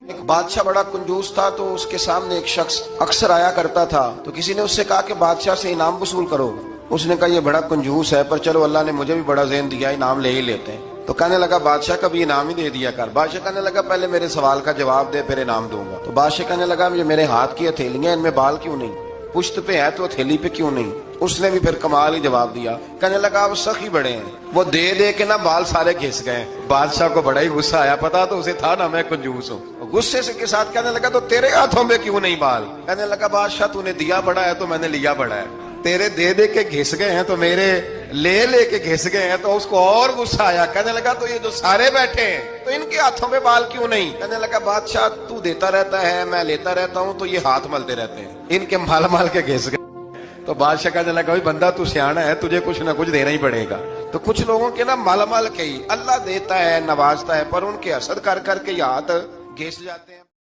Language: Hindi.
एक बादशाह बड़ा कंजूस था, तो उसके सामने एक शख्स अक्सर आया करता था। तो किसी ने उससे कहा कि बादशाह से इनाम वसूल करो। उसने कहा ये बड़ा कंजूस है, पर चलो अल्लाह ने मुझे भी बड़ा ज़हन दिया, इनाम ले ही लेते हैं। तो कहने लगा बादशाह का भी इनाम ही दे दिया कर। बादशाह कहने लगा पहले मेरे सवाल का जवाब दे, फिर इनाम दूंगा। तो बादशाह कहने लगा ये मेरे हाथ की हथेलियां, इनमें बाल क्यों नहीं? पुश्त पे है तो हथेली पे क्यों नहीं? उसने भी फिर कमाल ही जवाब दिया। कहने लगा आप सखी बड़े हैं। वो दे दे के ना बाल सारे घिस गए। बादशाह को बड़ा ही गुस्सा आया, पता तो उसे था ना मैं कंजूस हूँ। गुस्से से के साथ कहने लगा तो तेरे हाथों में क्यों नहीं बाल? कहने लगा बादशाह तूने दिया बड़ा है तो मैंने लिया बड़ा है। तेरे दे दे के घिस गए हैं तो मेरे ले के घिस गए हैं। तो उसको और गुस्सा आया। कहने लगा तो ये जो सारे बैठे हैं तो इनके हाथों में बाल क्यों नहीं? कहने लगा बादशाह तू देता रहता है, मैं लेता रहता हूँ, तो ये हाथ मलते रहते हैं, इनके माल के घिस गए। तो बादशाह कहने लगा भाई बंदा तू सियाना है, तुझे कुछ ना कुछ देना ही पड़ेगा। तो कुछ लोगों के ना माल के ही अल्लाह देता है, नवाजता है, पर उनके हसद कर करके हाथ घिस जाते हैं।